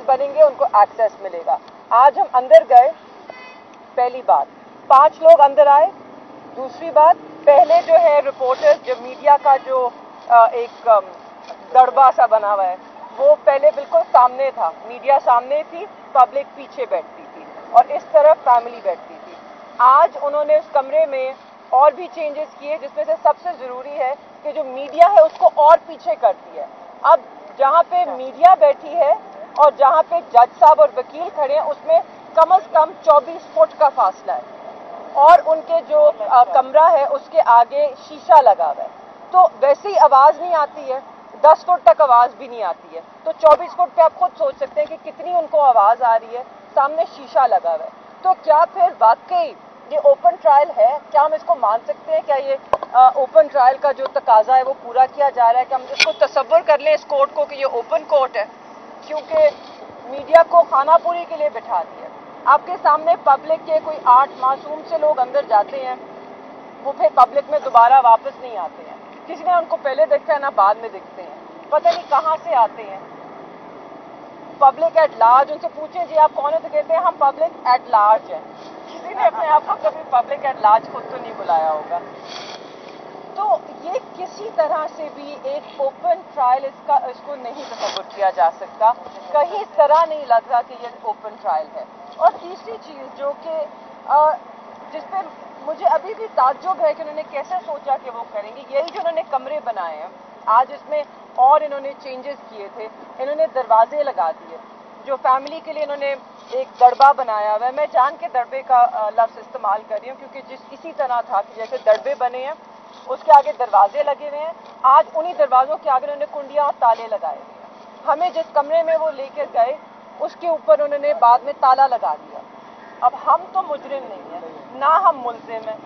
बनेंगे उनको एक्सेस मिलेगा। आज हम अंदर गए, पहली बात 5 लोग अंदर आए। दूसरी बात, पहले जो है रिपोर्टर्स, जो मीडिया का जो एक दड़बा सा बना हुआ है, वो पहले बिल्कुल सामने था, मीडिया सामने थी, पब्लिक पीछे बैठती थी और इस तरफ फैमिली बैठती थी। आज उन्होंने उस कमरे में और भी चेंजेस किए, जिसमें से सबसे ज़रूरी है कि जो मीडिया है उसको और पीछे कर दिया है। अब जहाँ पे मीडिया बैठी है और जहाँ पे जज साहब और वकील खड़े हैं, उसमें कम से कम 24 फुट का फासला है और उनके जो कमरा है उसके आगे शीशा लगा हुआ है, तो वैसे ही आवाज़ नहीं आती है, 10 फुट तक आवाज़ भी नहीं आती है, तो 24 फुट पे आप खुद सोच सकते हैं कि कितनी उनको आवाज़ आ रही है, सामने शीशा लगा हुआ है। तो क्या फिर वाकई ये ओपन ट्रायल है? क्या हम इसको मान सकते हैं? क्या ये ओपन ट्रायल का जो तकाजा है वो पूरा किया जा रहा है? क्या हम इसको तसव्वुर कर लें इस कोर्ट को कि ये ओपन कोर्ट है? क्योंकि मीडिया को खानापुरी के लिए बिठा दिया। आपके सामने पब्लिक के कोई 8 मासूम से लोग अंदर जाते हैं, वो फिर पब्लिक में दोबारा वापस नहीं आते हैं, किसी ने उनको पहले देखा है ना बाद में दिखते हैं, पता नहीं कहाँ से आते हैं। पब्लिक एट लार्ज, उनसे पूछें जी आप कौन है, तो कहते हैं हम पब्लिक एट लार्ज हैं। किसी ने अपने आप को कभी पब्लिक एट लार्ज खुद तो नहीं बुलाया होगा। तो ये किसी तरह से भी एक ओपन ट्रायल इसको नहीं तस्वुर किया जा सकता, कहीं इस तरह नहीं लग रहा कि ये ओपन ट्रायल है। और तीसरी चीज़ जो कि जिस पे मुझे अभी भी ताज्जुब है कि उन्होंने कैसे सोचा कि वो करेंगे, यही जो उन्होंने कमरे बनाए हैं आज, इसमें और इन्होंने चेंजेस किए थे, इन्होंने दरवाजे लगा दिए जो फैमिली के लिए इन्होंने एक दड़बा बनाया हुआ है। मैं जान के दड़बे का लफ्ज़ इस्तेमाल कर रही हूँ क्योंकि इसी तरह था कि जैसे दड़बे बने हैं उसके आगे दरवाजे लगे हुए हैं, आज उन्हीं दरवाज़ों के आगे उन्होंने कुंडियाँ और ताले लगाए हुए हैं। हमें जिस कमरे में वो लेकर गए उसके ऊपर उन्होंने बाद में ताला लगा दिया। अब हम तो मुजरिम नहीं हैं, ना हम मुल्ज़िम हैं,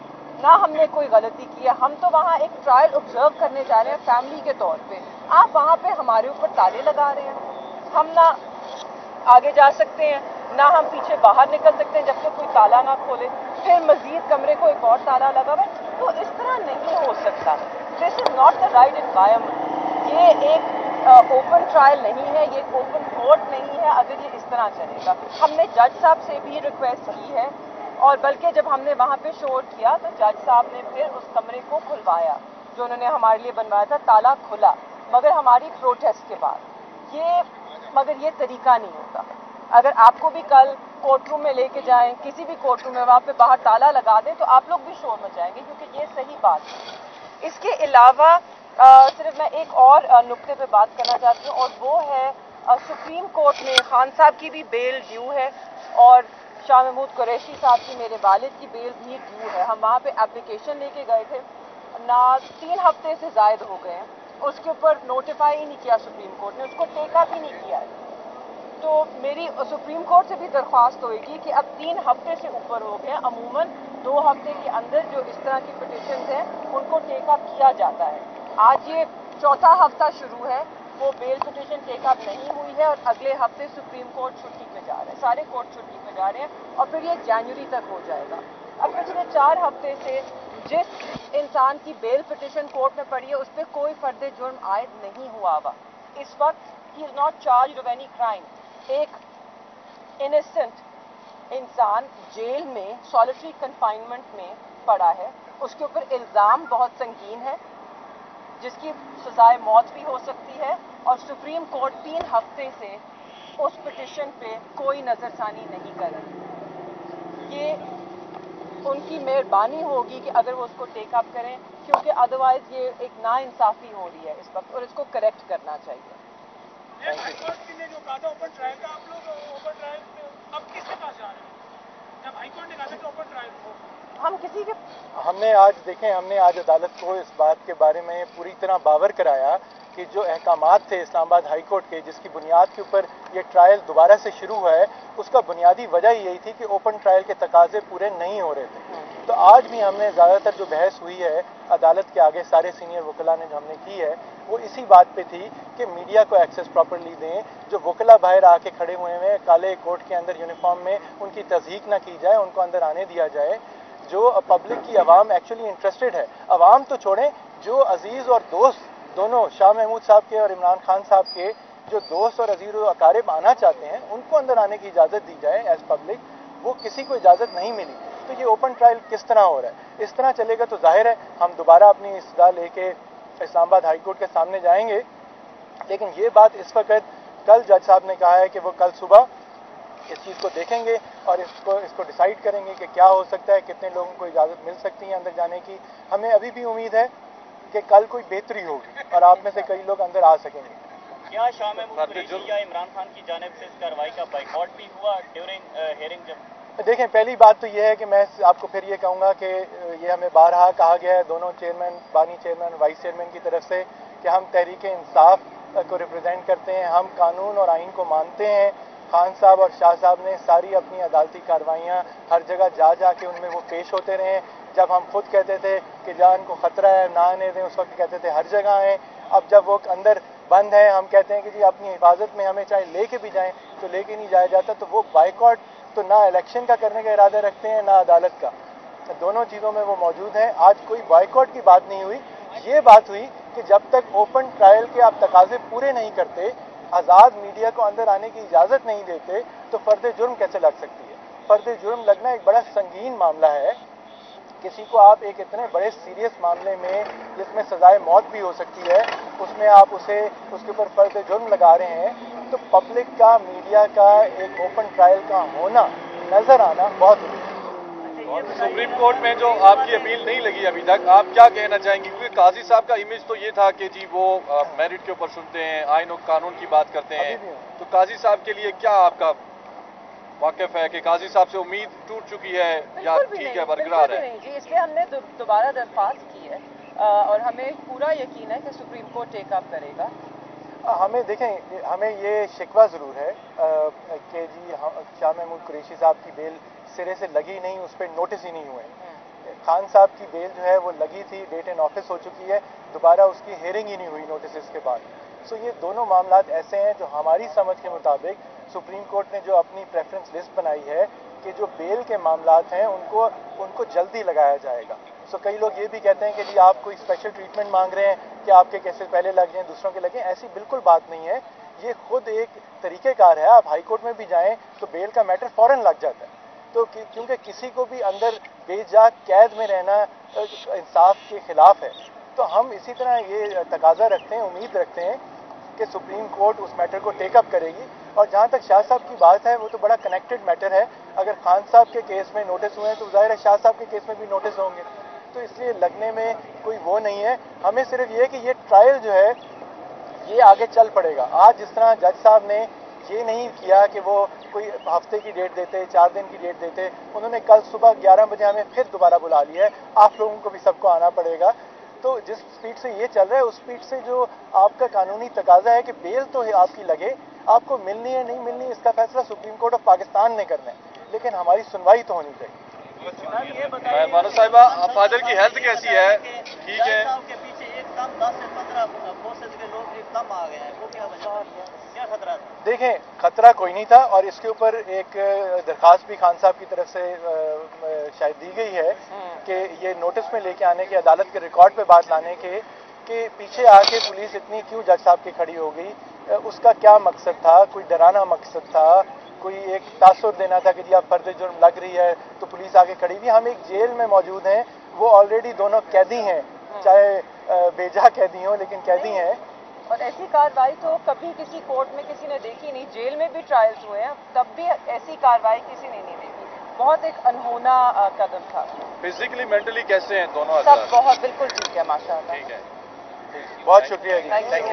ना हमने कोई गलती की है, हम तो वहाँ एक ट्रायल ऑब्जर्व करने जा रहे हैं फैमिली के तौर पे। आप वहाँ पे हमारे ऊपर ताले लगा रहे हैं, हम ना आगे जा सकते हैं ना हम पीछे बाहर निकल सकते हैं जब तक कोई ताला ना खोले, फिर मजीद कमरे को एक और ताला लगा हुआ है। तो इस तरह नहीं हो सकता। This is not the right environment. ये एक ओपन ट्रायल नहीं है, ये ओपन कोर्ट नहीं है अगर ये इस तरह चलेगा। हमने जज साहब से भी रिक्वेस्ट की है और बल्कि जब हमने वहाँ पे शोर किया तो जज साहब ने फिर उस कमरे को खुलवाया जो उन्होंने हमारे लिए बनवाया था, ताला खुला, मगर हमारी प्रोटेस्ट के बाद। मगर ये तरीका नहीं होता। अगर आपको भी कल कोर्ट रूम में लेके जाएं, किसी भी कोर्ट रूम में, वहाँ पे बाहर ताला लगा दें तो आप लोग भी शोर मचाएंगे, क्योंकि ये सही बात है। इसके अलावा सिर्फ मैं एक और नुक्ते पे बात करना चाहती हूँ और वो है सुप्रीम कोर्ट में खान साहब की भी बेल ड्यू है और शाह महमूद कुरैशी साहब की, मेरे वालिद की बेल भी ड्यू है। हम वहाँ पे एप्लीकेशन लेके गए थे ना, 3 हफ्ते से ज़ायद हो गए हैं, उसके ऊपर नोटिफाई ही नहीं किया सुप्रीम कोर्ट ने, उसको टेका भी नहीं किया है। तो मेरी सुप्रीम कोर्ट से भी दरख्वास्त होगी कि अब 3 हफ्ते से ऊपर हो गए, अमूमन 2 हफ्ते के अंदर जो इस तरह की पिटिशंस हैं उनको टेकअप किया जाता है। आज ये 4था हफ्ता शुरू है, वो बेल पिटिशन टेकअप नहीं हुई है और अगले हफ्ते सुप्रीम कोर्ट छुट्टी पे जा रहे हैं, सारे कोर्ट छुट्टी पे जा रहे हैं और फिर ये जनवरी तक हो जाएगा। अब पिछले 4 हफ्ते से जिस इंसान की बेल पिटिशन कोर्ट में पड़ी है उस पर कोई फर्द जुर्म आयद नहीं हुआ हुआ। इस वक्त he is not charged of any crime. एक इनोसेंट इंसान जेल में सॉलिटरी कन्फाइनमेंट में पड़ा है, उसके ऊपर इल्ज़ाम बहुत संगीन है जिसकी सजाए मौत भी हो सकती है और सुप्रीम कोर्ट 3 हफ्ते से उस पिटिशन पे कोई नज़रसानी नहीं कर रही। ये उनकी मेहरबानी होगी कि अगर वो उसको टेकअप करें, क्योंकि अदरवाइज ये एक नाइंसाफ़ी हो रही है इस वक्त और इसको करेक्ट करना चाहिए। हाईकोर्ट ने जो कहा था ओपन ट्रायल का, आप लोग ओपन ट्रायल में अब किसके पास जा रहे हैं? जब हाईकोर्ट ने कहा था कि ओपन ट्रायल हो, हम किसी के हमने आज अदालत को इस बात के बारे में पूरी तरह बावर कराया कि जो अहकामात थे इस्लामाबाद हाई कोर्ट के, जिसकी बुनियाद के ऊपर ये ट्रायल दोबारा से शुरू हुआ है, उसका बुनियादी वजह यही थी कि ओपन ट्रायल के तकाजे पूरे नहीं हो रहे थे। तो आज भी हमने ज़्यादातर जो बहस हुई है अदालत के आगे सारे सीनियर वकला ने जो हमने की है वो इसी बात पे थी कि मीडिया को एक्सेस प्रॉपरली दें, जो वकला बाहर आके खड़े हुए हैं काले कोर्ट के अंदर यूनिफॉर्म में, उनकी तज़हीक ना की जाए, उनको अंदर आने दिया जाए। जो पब्लिक की आवाम एक्चुअली इंटरेस्टेड है, आवाम तो छोड़ें, जो अजीज़ और दोस्त दोनों शाह महमूद साहब के और इमरान खान साहब के जो दोस्त और अजीज और अकारिब आना चाहते हैं उनको अंदर आने की इजाज़त दी जाए एज पब्लिक, वो किसी को इजाज़त नहीं मिली। तो ये ओपन ट्रायल किस तरह हो रहा है? इस तरह चलेगा तो जाहिर है हम दोबारा अपनी इस्तदा लेके इस्लामाबाद हाई कोर्ट के सामने जाएंगे। लेकिन ये बात इस वक्त, कल जज साहब ने कहा है कि वो कल सुबह इस चीज़ को देखेंगे और इसको डिसाइड करेंगे कि क्या हो सकता है, कितने लोगों को इजाज़त मिल सकती है अंदर जाने की। हमें अभी भी उम्मीद है कि कल कोई बेहतरी होगी और आप में से कई लोग अंदर आ सकेंगे। क्या शाह महमूद कुरैशी या इमरान खान की जानिब से इस कार्रवाई का बाइकआउट भी हुआ ड्यूरिंग हियरिंग? जब देखें, पहली बात तो ये है कि मैं आपको फिर ये कहूँगा कि ये हमें बारहा कहा गया है दोनों चेयरमैन, बानी चेयरमैन, वाइस चेयरमैन की तरफ से कि हम तहरीक इंसाफ को रिप्रेजेंट करते हैं, हम कानून और आइन को मानते हैं। खान साहब और शाह साहब ने सारी अपनी अदालती कार्रवाइयाँ हर जगह जा के उनमें वो पेश होते रहे। जब हम खुद कहते थे कि जान को ख़तरा है ना आने दें, उस वक्त कहते थे हर जगह हैं। अब जब वो अंदर बंद है हम कहते हैं कि जी अपनी हिफाजत में हमें चाहे लेके भी जाएं तो लेके नहीं जाया जाता। तो वो बाइकआउट तो ना इलेक्शन का करने का इरादा रखते हैं ना अदालत का, दोनों चीज़ों में वो मौजूद हैं। आज कोई बाइकआउट की बात नहीं हुई, ये बात हुई कि जब तक ओपन ट्रायल के आप तकाजे पूरे नहीं करते, आज़ाद मीडिया को अंदर आने की इजाज़त नहीं देते, तो फ़र्द जुर्म कैसे लग सकती है? फ़र्द जुर्म लगना एक बड़ा संगीन मामला है। किसी को आप एक इतने बड़े सीरियस मामले में जिसमें सजाए मौत भी हो सकती है, उसमें आप उसके ऊपर फ़र्द जुर्म लगा रहे हैं। तो पब्लिक का, मीडिया का एक ओपन ट्रायल का होना, नज़र आना बहुत जरूरी है। सुप्रीम कोर्ट में जो आपकी अपील नहीं लगी अभी तक, आप क्या कहना चाहेंगे? क्योंकि काजी साहब का इमेज तो ये था कि जी वो मेरिट के ऊपर सुनते हैं, आइन और कानून की बात करते हैं, तो काजी साहब के लिए क्या आपका वाकिफ है कि काजी साहब से उम्मीद टूट चुकी है या ठीक है बरकरार है? नहीं जी, इसलिए हमने दोबारा दरख्वास्त की है और हमें पूरा यकीन है कि सुप्रीम कोर्ट टेक अप करेगा। हमें देखें, हमें ये शिकवा ज़रूर है कि जी शाह महमूद कुरैशी साहब की बेल सिरे से लगी नहीं, उस पर नोटिस ही नहीं हुए। खान साहब की बेल जो है वो लगी थी, डेट इन ऑफिस हो चुकी है, दोबारा उसकी हेयरिंग ही नहीं हुई नोटिस के बाद। सो ये दोनों मामलात ऐसे हैं जो हमारी समझ के मुताबिक सुप्रीम कोर्ट ने जो अपनी प्रेफरेंस लिस्ट बनाई है कि जो बेल के मामलात हैं उनको जल्दी लगाया जाएगा। सो कई लोग ये भी कहते हैं कि जी आप कोई स्पेशल ट्रीटमेंट मांग रहे हैं कि आपके केसेस पहले लग जाएं दूसरों के लगें। ऐसी बिल्कुल बात नहीं है, ये खुद एक तरीक़ेकार है। आप हाई कोर्ट में भी जाएं तो बेल का मैटर फ़ौरन लग जाता है। तो क्योंकि किसी को भी अंदर बेजा कैद में रहना इंसाफ के खिलाफ है, तो हम इसी तरह ये तकाजा रखते हैं, उम्मीद रखते हैं कि सुप्रीम कोर्ट उस मैटर को टेकअप करेगी। और जहाँ तक शाह साहब की बात है, वो तो बड़ा कनेक्टेड मैटर है। अगर खान साहब के केस में नोटिस हुए हैं तो ज़ाहिर है शाह साहब के केस में भी नोटिस होंगे, तो इसलिए लगने में कोई वो नहीं है। हमें सिर्फ ये कि ये ट्रायल जो है ये आगे चल पड़ेगा। आज जिस तरह जज साहब ने ये नहीं किया कि वो कोई हफ्ते की डेट देते, 4 दिन की डेट देते, उन्होंने कल सुबह 11 बजे हमें फिर दोबारा बुला लिया है। आप लोगों को भी सबको आना पड़ेगा। तो जिस स्पीड से ये चल रहा है उस स्पीड से जो आपका कानूनी तकाजा है कि बेल तो है आपकी लगे, आपको मिलनी है नहीं मिलनी इसका फैसला सुप्रीम कोर्ट ऑफ पाकिस्तान ने करना है, लेकिन हमारी सुनवाई तो होनी चाहिए। मानो साहिबा, फादर की हेल्थ कैसी है? ठीक है? के पीछे एकदम 10 से 15 फोर्सेज के लोग एकदम आ गए हैं, वो क्या वजह, क्या खतरा? देखें, खतरा कोई नहीं था और इसके ऊपर एक दरखास्त भी खान साहब की तरफ से शायद दी गई है कि ये नोटिस में लेके आने के, अदालत के रिकॉर्ड पे बात लाने के कि पीछे आके पुलिस इतनी क्यों जज साहब की खड़ी हो गई, उसका क्या मकसद था? कोई डराना मकसद था? कोई एक तासुर देना था कि जी आप फर्द जुर्म लग रही है तो पुलिस आके खड़ी हुई? हम एक जेल में मौजूद हैं, वो ऑलरेडी दोनों कैदी हैं, चाहे बेजा कैदी हों लेकिन कैदी हैं। और ऐसी कार्रवाई तो कभी किसी कोर्ट में किसी ने देखी नहीं। जेल में भी ट्रायल्स हुए हैं, तब भी ऐसी कार्रवाई किसी ने नहीं देखी। बहुत एक अनहोना कदम था। फिजिकली मेंटली कैसे हैं दोनों? सब बहुत बिल्कुल ठीक है माशाअल्लाह। ठीक है, बहुत शुक्रिया जी, थैंक यू।